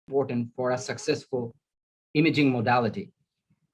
important for a successful imaging modality.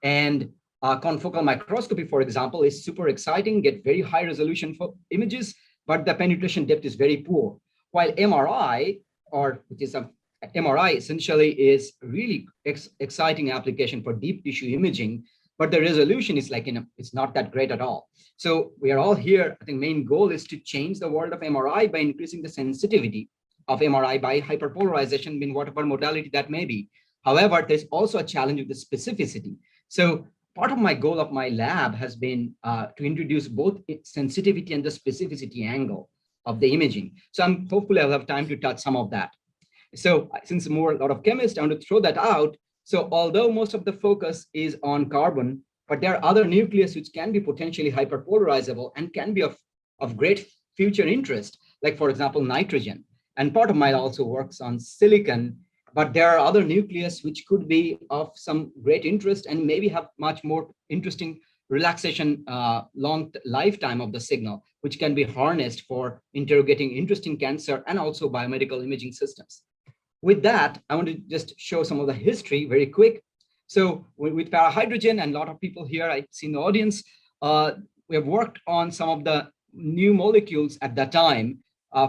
And confocal microscopy, for example, is super exciting, get very high resolution for images, but the penetration depth is very poor. While MRI, MRI essentially is really exciting application for deep tissue imaging, but the resolution is like, it's not that great at all. So we are all here. I think main goal is to change the world of MRI by increasing the sensitivity of MRI by hyperpolarization in whatever modality that may be. However, there's also a challenge with the specificity. So part of my goal of my lab has been to introduce both sensitivity and the specificity angle of the imaging. So hopefully I'll have time to touch some of that. So since I'm a lot of chemists, I want to throw that out. So although most of the focus is on carbon, but there are other nucleus which can be potentially hyperpolarizable and can be of great future interest, like for example, nitrogen. And part of mine also works on silicon, but there are other nucleus which could be of some great interest and maybe have much more interesting relaxation long lifetime of the signal, which can be harnessed for interrogating interesting cancer and also biomedical imaging systems. With that, I want to just show some of the history very quick. So with parahydrogen, and a lot of people here I see in the audience, we have worked on some of the new molecules at that time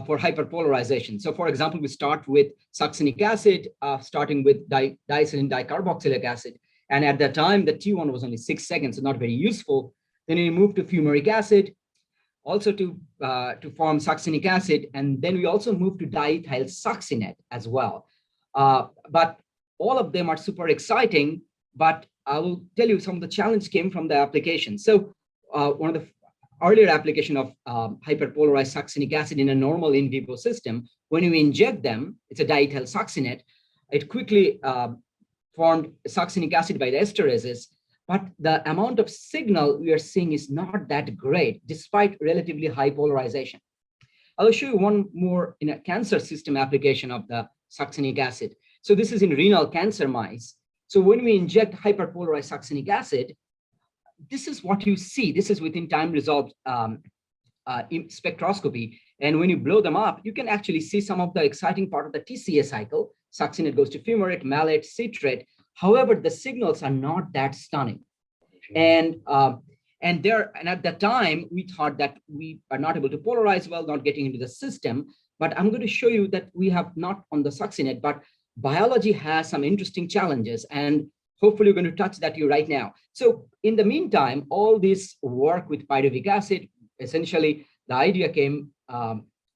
for hyperpolarization. So for example, we start with succinic acid, starting with diethylene dicarboxylic acid. And at that time, the T1 was only 6 seconds, so not very useful. Then we moved to fumaric acid, also to form succinic acid. And then we also moved to diethylsuccinate as well. But all of them are super exciting, but I will tell you some of the challenge came from the application. So one of the earlier application of hyperpolarized succinic acid in a normal in vivo system, when you inject them, it's a diethylsuccinate, it quickly formed succinic acid by the esterases, but the amount of signal we are seeing is not that great, despite relatively high polarization. I'll show you one more in a cancer system application of the succinic acid. So this is in renal cancer mice. So when we inject hyperpolarized succinic acid, this is what you see. This is within time resolved spectroscopy. And when you blow them up, you can actually see some of the exciting part of the TCA cycle. Succinate goes to fumarate, malate, citrate. However, the signals are not that stunning. And at that time, we thought that we are not able to polarize well, not getting into the system. But I'm going to show you that we have not on the succinate, but biology has some interesting challenges. And hopefully we're going to touch that right now. So in the meantime, all this work with pyruvic acid, essentially the idea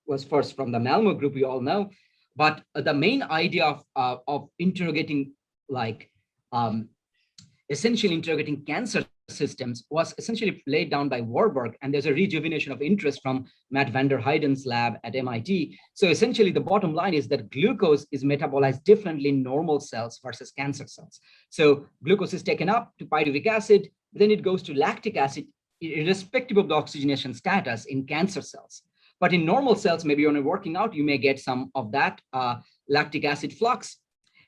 was first from the Melanoma group, we all know, but the main idea of interrogating, essentially interrogating cancer systems was essentially laid down by Warburg, and there's a rejuvenation of interest from Matt van der Heiden's lab at MIT. So essentially the bottom line is that glucose is metabolized differently in normal cells versus cancer cells. So glucose is taken up to pyruvic acid, then it goes to lactic acid, irrespective of the oxygenation status in cancer cells. But in normal cells, maybe when you're working out, you may get some of that lactic acid flux.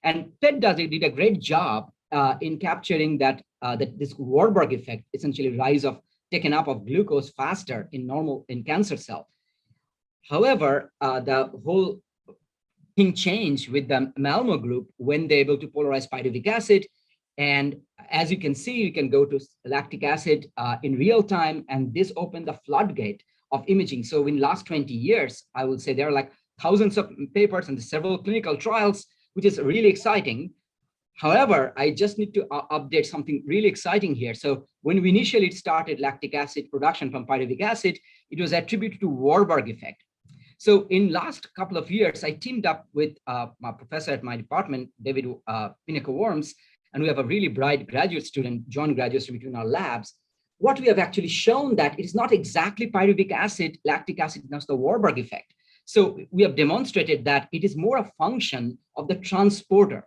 And PET did a great job in capturing that this Warburg effect, essentially rise of taken up of glucose faster in cancer cell. However, the whole thing changed with the Melanoma group when they're able to polarize pyruvic acid. And as you can see, you can go to lactic acid in real time, and this opened the floodgate of imaging. So in the last 20 years, I would say there are like thousands of papers and several clinical trials, which is really exciting. However, I just need to update something really exciting here. So when we initially started lactic acid production from pyruvic acid, it was attributed to Warburg effect. So in last couple of years, I teamed up with my professor at my department, David Pinnacle-Worms, and we have a really bright graduate student, joint graduate student between our labs. What we have actually shown that it is not exactly pyruvic acid, lactic acid, that's the Warburg effect. So we have demonstrated that it is more a function of the transporter,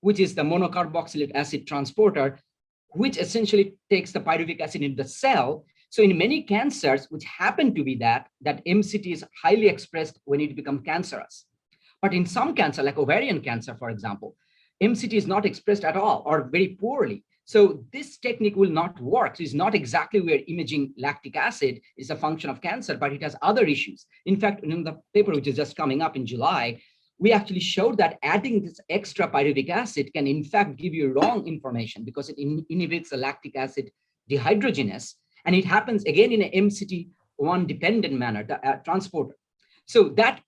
which is the monocarboxylic acid transporter, which essentially takes the pyruvic acid into the cell. So in many cancers, which happen to be that MCT is highly expressed when it becomes cancerous. But in some cancer, like ovarian cancer, for example, MCT is not expressed at all or very poorly. So this technique will not work. So it's not exactly where imaging lactic acid is a function of cancer, but it has other issues. In fact, in the paper, which is just coming up in July, we actually showed that adding this extra pyruvic acid can in fact give you wrong information because it inhibits the lactic acid dehydrogenase, and it happens again in an MCT1 dependent manner, the transporter. So that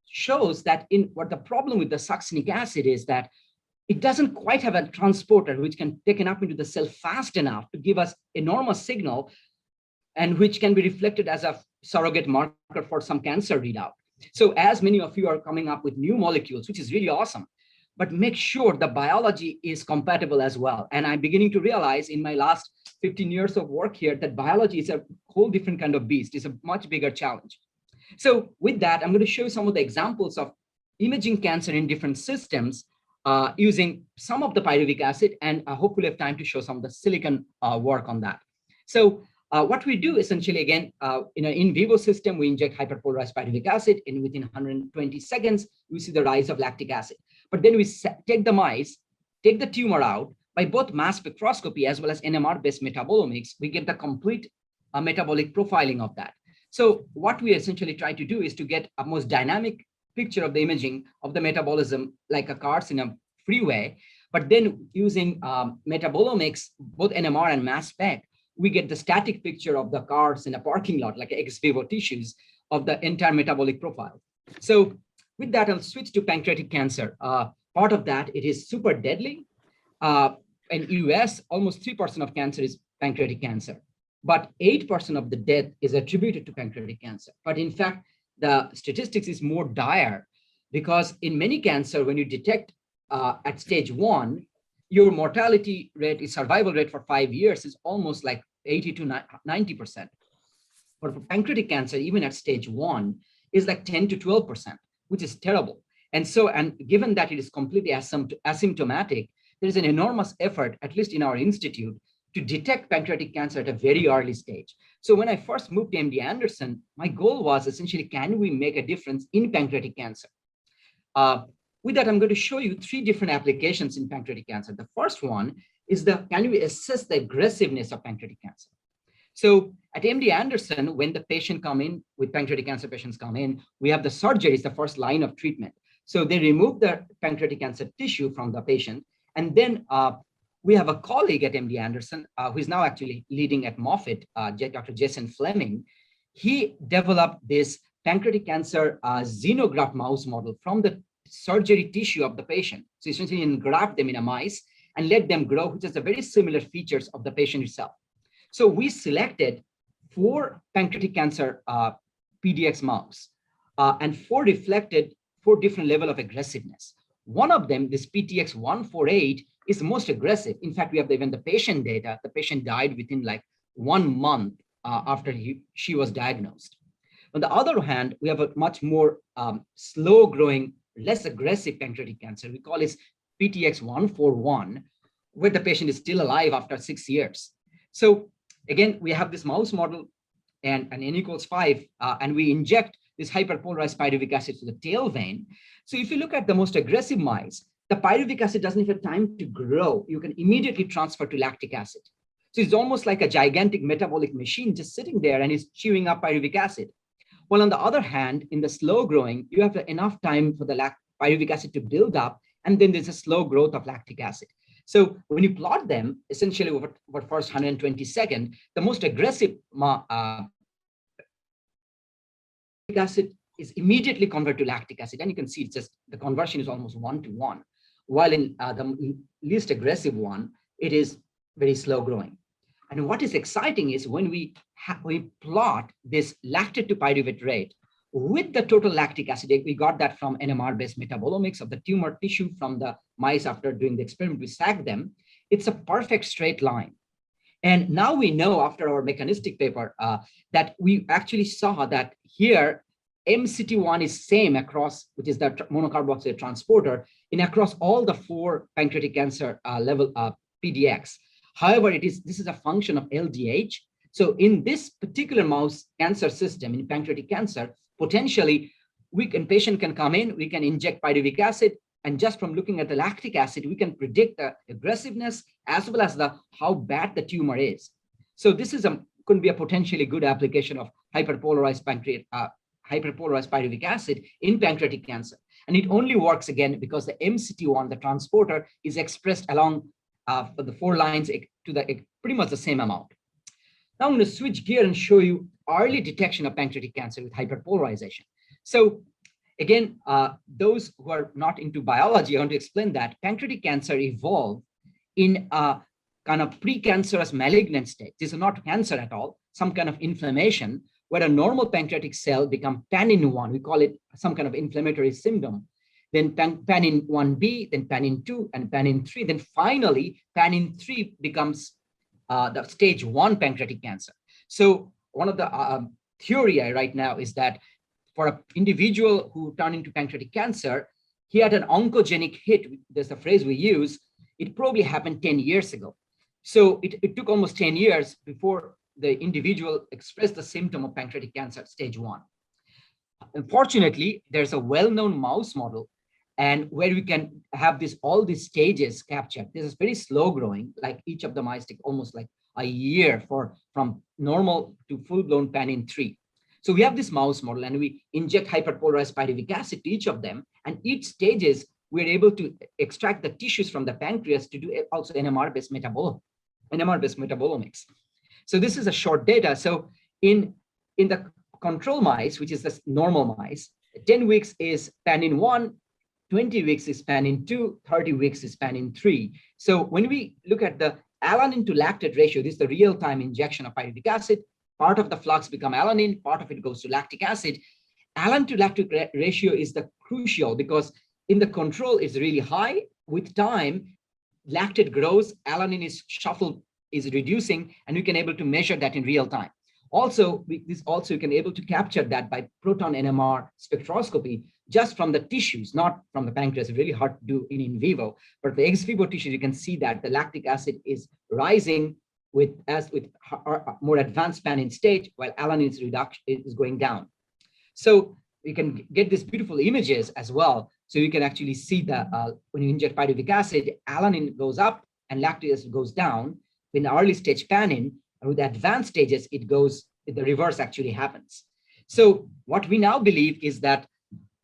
shows that in what the problem with the succinic acid is that it doesn't quite have a transporter which can taken up into the cell fast enough to give us enormous signal and which can be reflected as a surrogate marker for some cancer readout. So as many of you are coming up with new molecules, which is really awesome, but make sure the biology is compatible as well. And I'm beginning to realize in my last 15 years of work here that biology is a whole different kind of beast. It's a much bigger challenge. So with that, I'm going to show you some of the examples of imaging cancer in different systems using some of the pyruvic acid, and hopefully have time to show some of the silicon work on that. So what we do essentially, again, in an in vivo system, we inject hyperpolarized pyruvic acid, and within 120 seconds, we see the rise of lactic acid. But then we take the mice, take the tumor out, by both mass spectroscopy as well as NMR-based metabolomics, we get the complete metabolic profiling of that. So what we essentially try to do is to get a most dynamic picture of the imaging of the metabolism like a cars in a freeway, but then using metabolomics, both NMR and mass spec, we get the static picture of the cars in a parking lot, like ex vivo tissues of the entire metabolic profile. So with that, I'll switch to pancreatic cancer. Part of that, it is super deadly. In US, almost 3% of cancer is pancreatic cancer, but 8% of the death is attributed to pancreatic cancer. But in fact, the statistics is more dire because in many cancer, when you detect at stage 1, your mortality rate, is survival rate for 5 years is almost like 80 to 90%. But for pancreatic cancer, even at stage 1, is like 10 to 12%, which is terrible. And so, and given that it is completely asymptomatic, there is an enormous effort, at least in our institute, to detect pancreatic cancer at a very early stage. So when I first moved to MD Anderson, my goal was essentially, can we make a difference in pancreatic cancer? With that, I'm going to show you 3 different applications in pancreatic cancer. The first one is can we assess the aggressiveness of pancreatic cancer? So at MD Anderson, when the patient come in, with pancreatic cancer patients come in, we have the surgery is the first line of treatment. So they remove the pancreatic cancer tissue from the patient. And then we have a colleague at MD Anderson who is now actually leading at Moffitt, Dr. Jason Fleming. He developed this pancreatic cancer xenograft mouse model from the surgery tissue of the patient. So essentially engraft them in a mice and let them grow, which has the very similar features of the patient itself. So we selected 4 pancreatic cancer PDX mouse and 4 reflected 4 different level of aggressiveness. One of them, this PTX148, is the most aggressive. In fact, we have even the patient data. The patient died within like 1 month after she was diagnosed. On the other hand, we have a much more slow growing, less aggressive pancreatic cancer. We call it PTX141, where the patient is still alive after 6 years. So again, we have this mouse model and an N equals 5, and we inject this hyperpolarized pyruvic acid to the tail vein. So if you look at the most aggressive mice, the pyruvic acid doesn't have time to grow. You can immediately transfer to lactic acid. So it's almost like a gigantic metabolic machine just sitting there and is chewing up pyruvic acid. Well, on the other hand, in the slow growing, you have enough time for the pyruvic acid to build up, and then there's a slow growth of lactic acid. So when you plot them, essentially over first 120 seconds, the most aggressive acid is immediately converted to lactic acid. And you can see it's just the conversion is almost 1-to-1. While in the least aggressive one, it is very slow growing. And what is exciting is when we plot this lactate to pyruvate rate with the total lactic acid, we got that from NMR-based metabolomics of the tumor tissue from the mice after doing the experiment, we sacked them. It's a perfect straight line. And now we know after our mechanistic paper that we actually saw that here, MCT1 is same across, which is the monocarboxylate transporter, in across all the 4 pancreatic cancer level PDX. However, this is a function of LDH. So in this particular mouse cancer system, in pancreatic cancer, potentially patient can come in, we can inject pyruvic acid, and just from looking at the lactic acid, we can predict the aggressiveness as well as how bad the tumor is. So this is could be a potentially good application of hyperpolarized hyperpolarized pyruvic acid in pancreatic cancer. And it only works again because the MCT1, the transporter, is expressed along the 4 lines to the pretty much the same amount. Now I'm going to switch gear and show you early detection of pancreatic cancer with hyperpolarization. So again, those who are not into biology, I want to explain that pancreatic cancer evolved in a kind of precancerous malignant state. This is not cancer at all, some kind of inflammation, where a normal pancreatic cell become pannin-1. We call it some kind of inflammatory syndrome. Then pannin-1b, then pannin-2, and pannin-3. Then finally, pannin-3 becomes the stage 1 pancreatic cancer. So one of the theory right now is that for an individual who turned into pancreatic cancer, he had an oncogenic hit. There's a phrase we use. It probably happened 10 years ago. So it took almost 10 years before the individual expressed the symptom of pancreatic cancer stage 1. Unfortunately, there's a well-known mouse model and where we can have all these stages captured. This is very slow growing, like each of the mice take almost like a year from normal to full-blown pannin-3. So we have this mouse model and we inject hyperpolarized pyruvic acid to each of them, and each stages we're able to extract the tissues from the pancreas to do also NMR-based metabolomics. So this is a short data. So in the control mice, which is the normal mice, 10 weeks is pannin-1, 20 weeks is pannin-2, 30 weeks is pannin-3. So when we look at the alanine to lactate ratio, this is the real-time injection of pyruvic acid. Part of the flux become alanine, part of it goes to lactic acid. Alanine to lactic ratio is the crucial because in the control it's really high. With time, lactate grows, alanine is reducing, and we can able to measure that in real time. Also, you can able to capture that by proton NMR spectroscopy just from the tissues, not from the pancreas. It's really hard to do in vivo, but the ex vivo tissues, you can see that the lactic acid is rising with more advanced pannin stage, while alanine is going down. So you can get these beautiful images as well. So you can actually see that when you inject pyruvic acid, alanine goes up and lactic acid goes down. In the early stage pannin, and with the advanced stages, the reverse actually happens. So what we now believe is that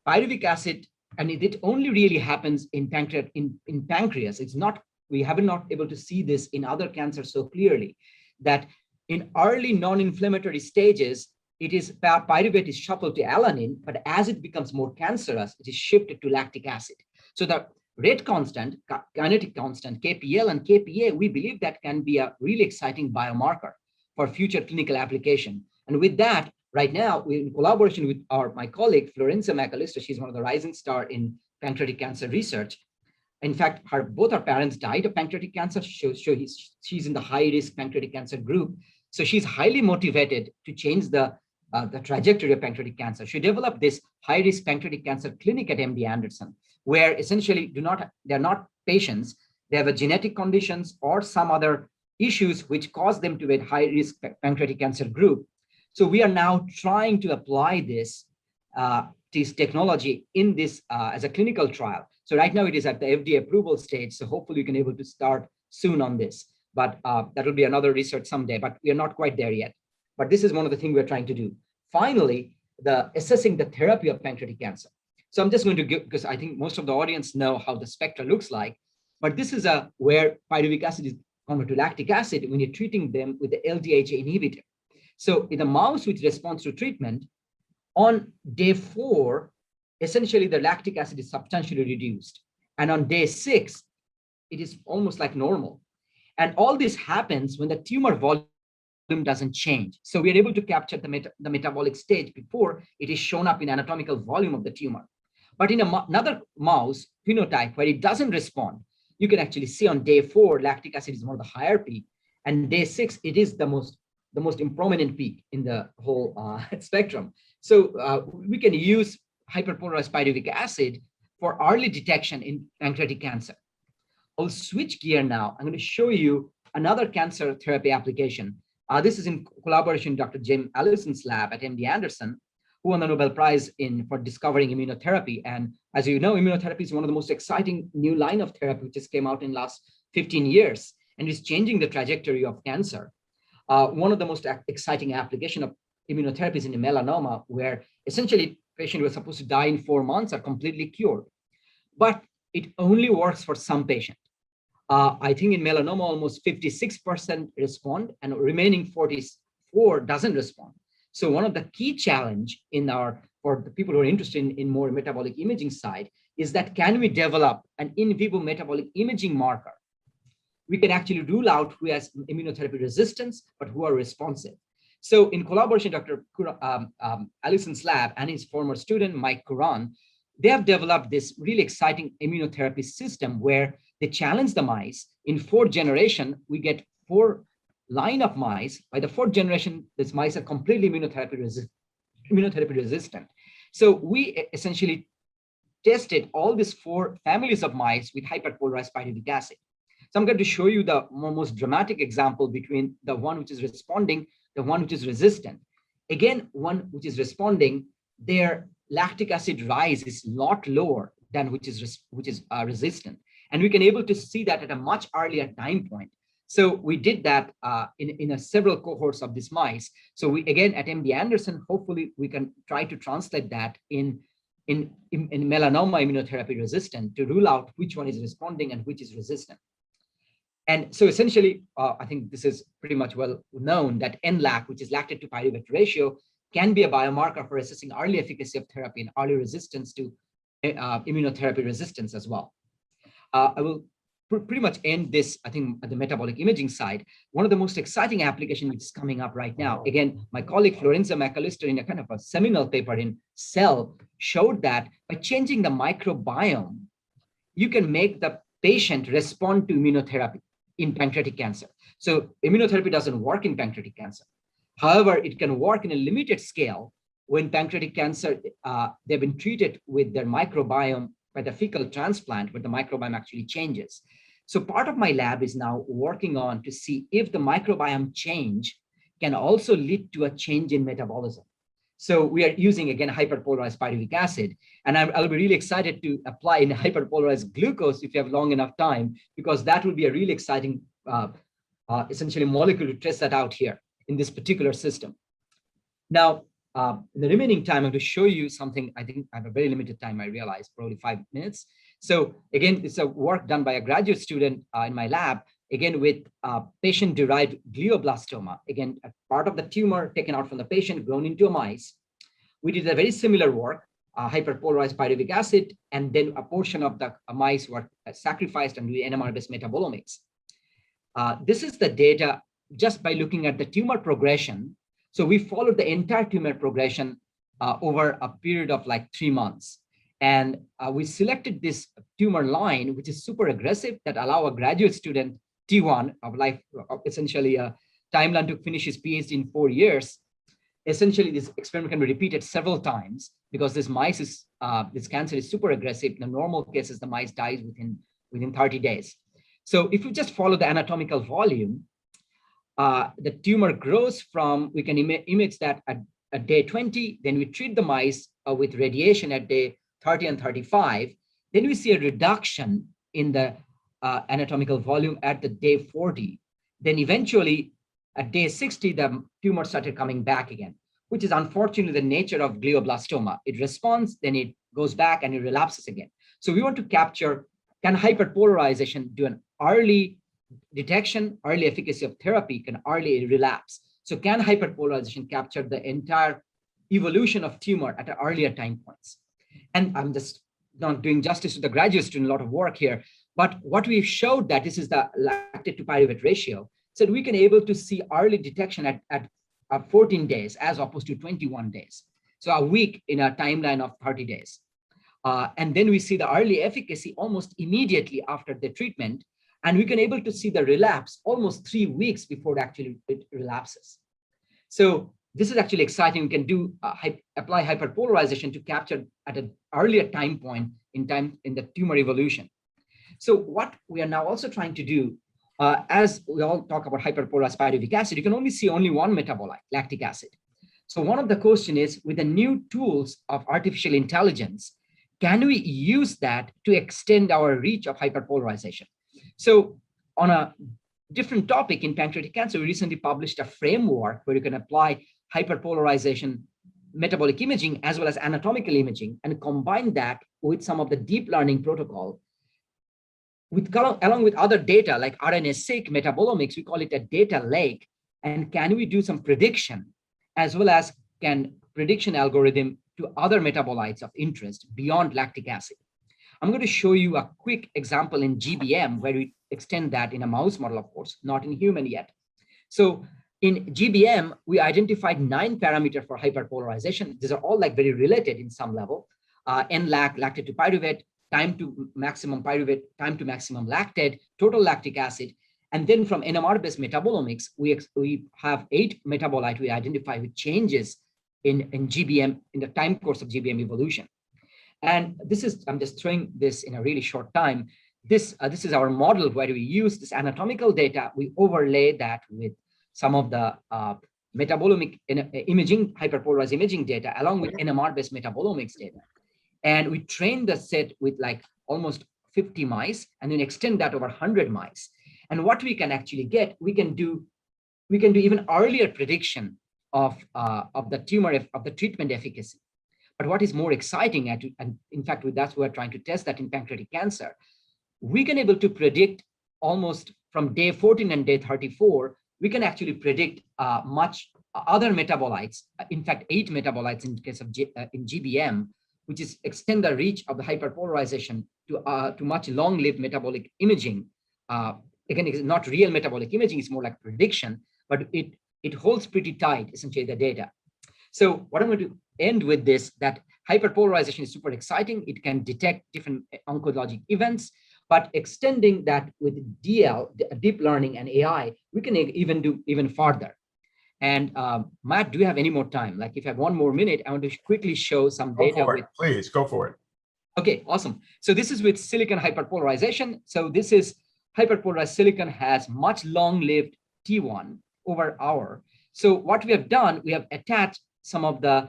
pyruvic acid, and it only really happens in pancreas. It's not, we have not able to see this in other cancers so clearly, that in early non-inflammatory stages, pyruvate is shuffled to alanine, but as it becomes more cancerous, it is shifted to lactic acid. So the rate constant, kinetic constant, KPL and KPA, we believe that can be a really exciting biomarker for future clinical application. And with that, right now, we're in collaboration with my colleague, Florencia Macalista. She's one of the rising star in pancreatic cancer research. In fact, both her parents died of pancreatic cancer. She's in the high-risk pancreatic cancer group. So she's highly motivated to change the trajectory of pancreatic cancer. She developed this high-risk pancreatic cancer clinic at MD Anderson, where essentially they're not patients, they have a genetic conditions or some other issues which cause them to be at high-risk pancreatic cancer group. So we are now trying to apply this technology in this as a clinical trial. So right now it is at the FDA approval stage. So hopefully you can able to start soon on this, but that will be another research someday, but we are not quite there yet. But this is one of the things we're trying to do. Finally, assessing the therapy of pancreatic cancer. So I'm just going to give, because I think most of the audience know how the spectra looks like, but this is where pyruvic acid is converted to lactic acid when you're treating them with the LDHA inhibitor. So in the mouse which responds to treatment, on day 4, essentially the lactic acid is substantially reduced. And on day 6, it is almost like normal. And all this happens when the tumor volume doesn't change. So we are able to capture the metabolic stage before it is shown up in anatomical volume of the tumor. But in another mouse phenotype where it doesn't respond, you can actually see on day 4, lactic acid is more the higher peak. And day 6, it is the most prominent peak in the whole spectrum. So we can use hyperpolarized pyruvic acid for early detection in pancreatic cancer. I'll switch gear now. I'm going to show you another cancer therapy application. This is in collaboration with Dr. Jim Allison's lab at MD Anderson, who won the Nobel Prize for discovering immunotherapy. And as you know, immunotherapy is one of the most exciting new line of therapy which just came out in the last 15 years and is changing the trajectory of cancer. One of the most exciting application of immunotherapies in melanoma, where essentially patient was supposed to die in 4 months, are completely cured. But it only works for some patients. I think in melanoma, almost 56% respond, and remaining 44 doesn't respond. So one of the key challenge for the people who are interested in more metabolic imaging side is that, can we develop an in vivo metabolic imaging marker? We can actually rule out who has immunotherapy resistance, but who are responsive. So in collaboration, Dr. Allison's lab and his former student, Mike Curran, they have developed this really exciting immunotherapy system where they challenge the mice. In 4th generation, we get 4 line of mice. By the 4th generation, these mice are completely immunotherapy resistant. So we essentially tested all these 4 families of mice with hyperpolarized pyruvic acid. So I'm going to show you the most dramatic example between the one which is responding, the one which is resistant. Again, one which is responding, their lactic acid rise is a lot lower than which is resistant. And we can able to see that at a much earlier time point. So we did that in several cohorts of these mice. So we, again, at MD Anderson, hopefully we can try to translate that in melanoma immunotherapy resistant to rule out which one is responding and which is resistant. And so essentially, I think this is pretty much well known that NLAC, which is lactate to pyruvate ratio, can be a biomarker for assessing early efficacy of therapy and early resistance to immunotherapy resistance as well. I will pretty much end this, I think, at the metabolic imaging side. One of the most exciting applications which is coming up right now, again, my colleague Florenza McAllister in a kind of a seminal paper in Cell showed that by changing the microbiome, you can make the patient respond to immunotherapy in pancreatic cancer. So immunotherapy doesn't work in pancreatic cancer. However, it can work in a limited scale when pancreatic cancer, they've been treated with their microbiome by the fecal transplant, but the microbiome actually changes. So part of my lab is now working on to see if the microbiome change can also lead to a change in metabolism. So we are using, again, hyperpolarized pyruvic acid, and I'll be really excited to apply in hyperpolarized glucose if you have long enough time, because that will be a really exciting, essentially molecule to test that out here in this particular system. Now, in the remaining time, I'm going to show you something. I think I have a very limited time, I realize, probably 5 minutes. So again, it's a work done by a graduate student in my lab, again, with patient-derived glioblastoma. Again, a part of the tumor taken out from the patient, grown into a mice. We did a very similar work, hyperpolarized pyruvic acid, and then a portion of the mice were sacrificed and we NMR-based metabolomics. This is the data just by looking at the tumor progression. So we followed the entire tumor progression over a period of like 3 months. And we selected this tumor line, which is super aggressive, that allow a graduate student, T1 of life, essentially a timeline to finish his PhD in 4 years. Essentially, this experiment can be repeated several times because this mice is, this cancer is super aggressive. In the normal cases, the mice dies within 30 days. So if you just follow the anatomical volume, the tumor grows from, we can image that at day 20, then we treat the mice with radiation at day 30 and 35. Then we see a reduction in the anatomical volume at the day 40. Then eventually at day 60, the tumor started coming back again, which is unfortunately the nature of glioblastoma. It responds, then it goes back and it relapses again. So we want to capture, can hyperpolarization do an early detection, early efficacy of therapy, can early relapse? So can hyperpolarization capture the entire evolution of tumor at earlier time points? And I'm just not doing justice to the graduate student, a lot of work here, but what we've showed that this is the lactate to pyruvate ratio, so we can able to see early detection at 14 days as opposed to 21 days. So a week in a timeline of 30 days. And then we see the early efficacy almost immediately after the treatment. And we can able to see the relapse almost 3 weeks before actually it relapses. So this is actually exciting. We can do apply hyperpolarization to capture at an earlier time point in the tumor evolution. So what we are now also trying to do, as we all talk about hyperpolarized pyruvic acid, you can only see only one metabolite, lactic acid. So one of the question is, with the new tools of artificial intelligence, can we use that to extend our reach of hyperpolarization? So on a different topic in pancreatic cancer, we recently published a framework where you can apply hyperpolarization, metabolic imaging, as well as anatomical imaging, and combine that with some of the deep learning protocol, along with other data like RNA-seq, metabolomics, we call it a data lake. And can we do some prediction, as well as can prediction algorithm to other metabolites of interest beyond lactic acid? I'm going to show you a quick example in GBM where we extend that in a mouse model, of course, not in human yet. So in GBM, we identified 9 parameters for hyperpolarization. These are all like very related in some level. NLAC, lactate to pyruvate, time to maximum pyruvate, time to maximum lactate, total lactic acid. And then from NMR-based metabolomics, we have 8 metabolites we identify with changes in GBM, in the time course of GBM evolution. And this is, I'm just throwing this in a really short time. This is our model where we use this anatomical data, we overlay that with some of the metabolomic imaging, hyperpolarized imaging data, along with NMR-based metabolomics data. And we train the set with like almost 50 mice, and then extend that over 100 mice. And what we can actually get, we can do even earlier prediction of the tumor, of the treatment efficacy. But what is more exciting, and in fact, that's we're trying to test that in pancreatic cancer, we can able to predict almost from day 14 and day 34, we can actually predict much other metabolites. In fact, 8 metabolites in case of in GBM, which is extend the reach of the hyperpolarization to much long-lived metabolic imaging. Again, it's not real metabolic imaging, it's more like prediction, but it holds pretty tight, essentially, the data. So what I'm going to end with this, that hyperpolarization is super exciting. It can detect different oncologic events, but extending that with DL, deep learning and AI, we can even do even farther. And Matt, do you have any more time? Like if I have 1 more minute, I want to quickly show some data. Please, go for it. Okay, awesome. So this is with silicon hyperpolarization. So this is hyperpolarized silicon has much long-lived T1 over hour. So what we have done, we have attached some of the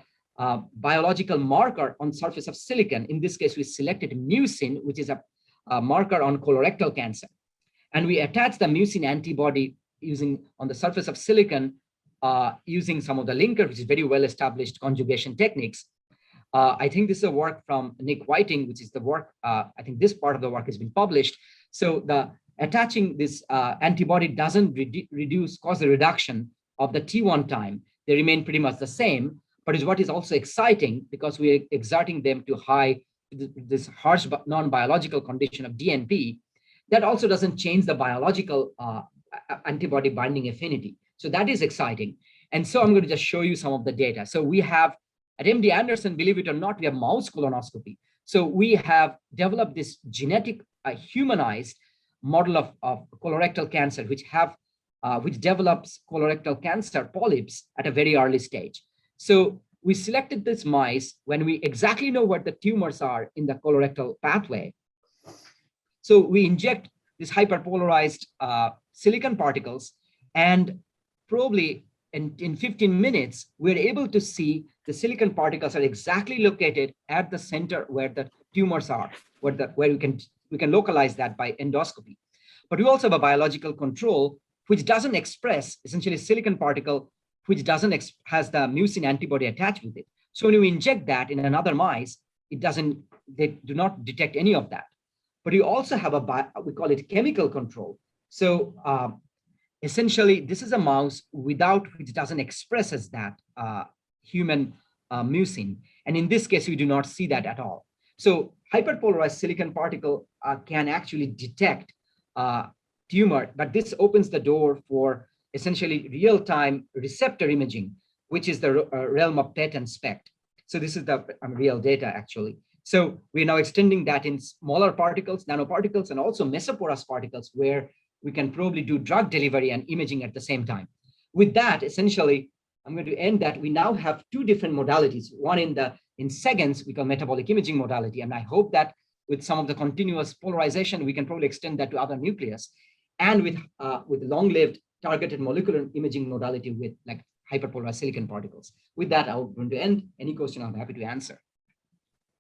biological marker on surface of silicon. In this case, we selected mucin, which is a marker on colorectal cancer. And we attach the mucin antibody using on the surface of silicon, using some of the linker, which is very well-established conjugation techniques. I think this is a work from Nick Whiting, which is the work, I think this part of the work has been published. So the attaching this antibody doesn't cause a reduction of the T1 time. They remain pretty much the same, but is what is also exciting because we're exerting them to this harsh non-biological condition of DNP. That also doesn't change the biological antibody binding affinity. So that is exciting. And so I'm going to just show you some of the data. So we have at MD Anderson, believe it or not, we have mouse colonoscopy. So we have developed this genetic humanized model of colorectal cancer, which develops colorectal cancer polyps at a very early stage. So we selected this mice when we exactly know what the tumors are in the colorectal pathway. So we inject this hyperpolarized silicon particles, and probably in 15 minutes, we're able to see the silicon particles are exactly located at the center where the tumors are, where we can localize that by endoscopy. But we also have a biological control which doesn't express essentially silicon particle, which has the mucin antibody attached with it. So when we inject that in another mice, they do not detect any of that. But we also have we call it chemical control. So essentially, this is a mouse which doesn't express as that human mucin. And in this case, we do not see that at all. So hyperpolarized silicon particle can actually detect tumor, but this opens the door for essentially real-time receptor imaging, which is the realm of PET and SPECT. So this is the real data, actually. So we're now extending that in smaller particles, nanoparticles, and also mesoporous particles, where we can probably do drug delivery and imaging at the same time. With that, essentially, I'm going to end that. We now have 2 different modalities. One in seconds, we call metabolic imaging modality, and I hope that with some of the continuous polarization, we can probably extend that to other nucleus, and with long-lived targeted molecular imaging modality with like hyperpolarized silicon particles. With that, I'm going to end. Any question, I'm happy to answer.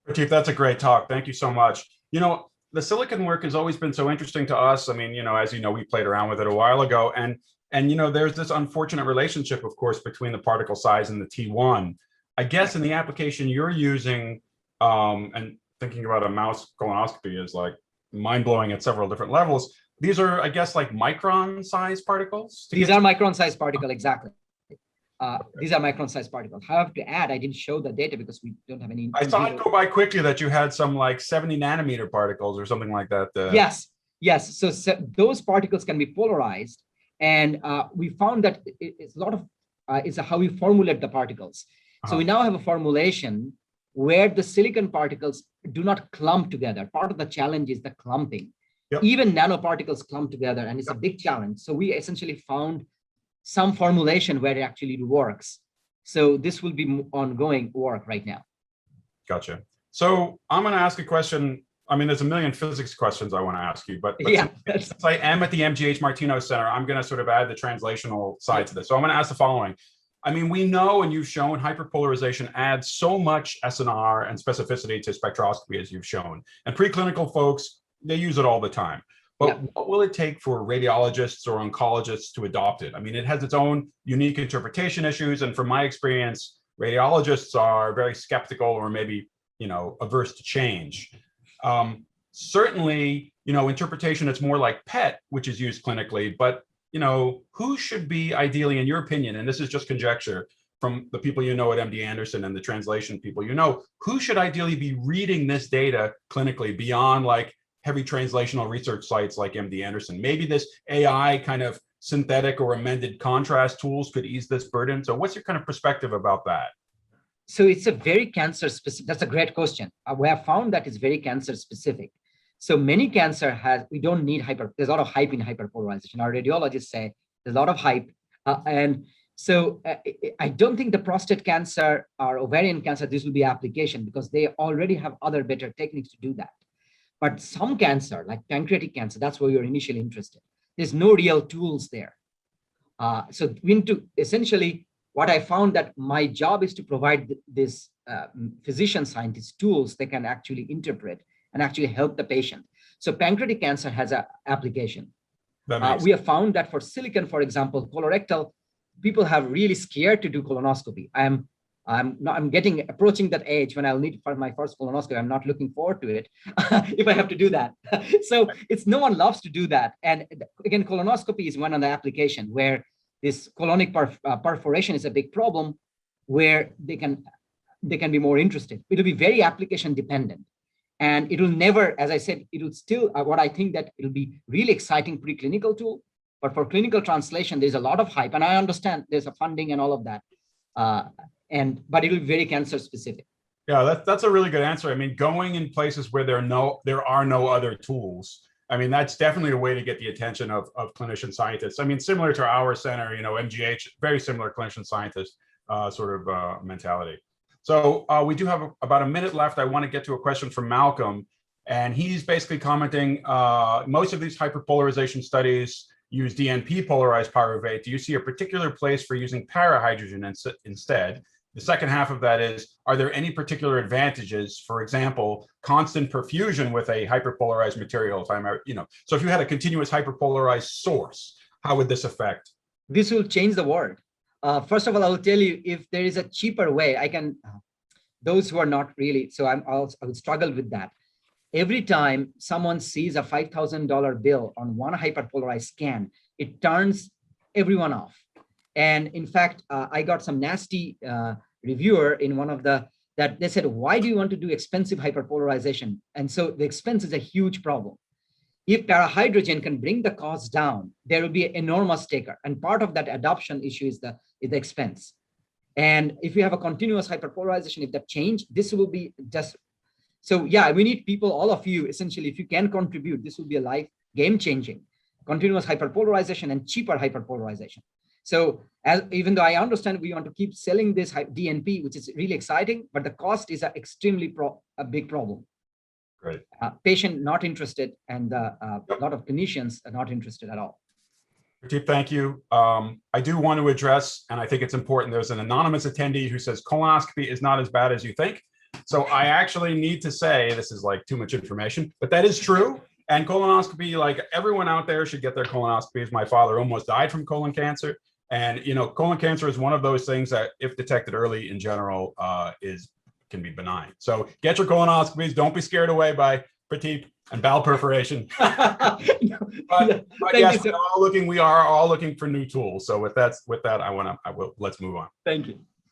Pratip, that's a great talk. Thank you so much. You know, the silicon work has always been so interesting to us. I mean, you know, as you know, we played around with it a while ago, and And, there's this unfortunate relationship, of course, between the particle size and the T1. I guess in the application you're using, and thinking about a mouse colonoscopy is like mind-blowing at several different levels. These are, I guess, like micron-sized particles? These are micron-sized particles, exactly. These are micron-sized particles. I have to add, I didn't show the data because we don't have any. I saw it go by quickly that you had some like 70 nanometer particles or something like that. Yes. So those particles can be polarized, and we found that it's a lot of it's how we formulate the particles. So we now have a formulation where the silicon particles do not clump together. Part of the challenge is the clumping. Yep. Even nanoparticles clump together, and it's a big challenge. So we essentially found some formulation where it actually works. So this will be ongoing work right now. Gotcha. So I'm going to ask a question. I mean, there's a million physics questions I want to ask you, but since I am at the MGH Martino Center, I'm going to sort of add the translational side to this. So I'm going to ask the following. I mean, we know, and you've shown, hyperpolarization adds so much SNR and specificity to spectroscopy, as you've shown. And preclinical folks, they use it all the time. But what will it take for radiologists or oncologists to adopt it? I mean, it has its own unique interpretation issues. And from my experience, radiologists are very skeptical or maybe, averse to change. Certainly, interpretation, it's more like PET, which is used clinically, but who should be ideally, in your opinion, and this is just conjecture from the people at MD Anderson and the translation people, who should ideally be reading this data clinically beyond like heavy translational research sites like MD Anderson? Maybe this AI kind of synthetic or amended contrast tools could ease this burden. So what's your kind of perspective about that? So it's a very cancer specific, that's a great question. We have found that it's very cancer specific. So many cancer we don't need there's a lot of hype in hyperpolarization. Our radiologists say there's a lot of hype. And so I don't think the prostate cancer or ovarian cancer, this will be application because they already have other better techniques to do that. But some cancer, like pancreatic cancer, that's where you're initially interested. There's no real tools there. So we need to essentially, what I found that my job is to provide this physician scientist tools they can actually interpret and actually help the patient. So pancreatic cancer has an application. We have found that for silicon, for example, colorectal, people have really scared to do colonoscopy. I'm approaching that age when I'll need for my first colonoscopy. I'm not looking forward to it if I have to do that. So no one loves to do that. And again, colonoscopy is one of the application where this colonic perforation is a big problem where they can be more interested. It'll be very application dependent. And it will never, as I said, it will still, what I think that it'll be really exciting preclinical tool, but for clinical translation, there's a lot of hype. And I understand there's a funding and all of that. But it will be very cancer specific. Yeah, that's a really good answer. I mean, going in places where there are no other tools. I mean, that's definitely a way to get the attention of clinician scientists. I mean, similar to our center, MGH, very similar clinician scientist sort of mentality. So we do have about a minute left. I want to get to a question from Malcolm, and he's basically commenting, most of these hyperpolarization studies use DNP polarized pyruvate. Do you see a particular place for using parahydrogen instead? The second half of that is, are there any particular advantages, for example, constant perfusion with a hyperpolarized material? So if you had a continuous hyperpolarized source, how would this affect? This will change the world. First of all, I will tell you, if there is a cheaper way, those who are not really, so I would struggle with that. Every time someone sees a $5,000 bill on one hyperpolarized scan, it turns everyone off. And in fact, I got some nasty reviewer in one of that they said, why do you want to do expensive hyperpolarization? And so the expense is a huge problem. If parahydrogen can bring the cost down, there will be an enormous taker. And part of that adoption issue is the expense. And if you have a continuous hyperpolarization, if that change, this will be just, so yeah, we need people, all of you, essentially, if you can contribute, this will be a life game-changing, continuous hyperpolarization and cheaper hyperpolarization. So even though I understand we want to keep selling this DNP, which is really exciting, but the cost is a big problem. Great. Patient not interested, and a lot of clinicians are not interested at all. Pratip, thank you. I do want to address, and I think it's important, there's an anonymous attendee who says colonoscopy is not as bad as you think. So I actually need to say, this is like too much information, but that is true. And colonoscopy, like everyone out there should get their colonoscopies. My father almost died from colon cancer. And, you know, colon cancer is one of those things that if detected early in general can be benign. So get your colonoscopies. Don't be scared away by Pratip and bowel perforation. But yes, we are all looking for new tools. So with that, let's move on. Thank you.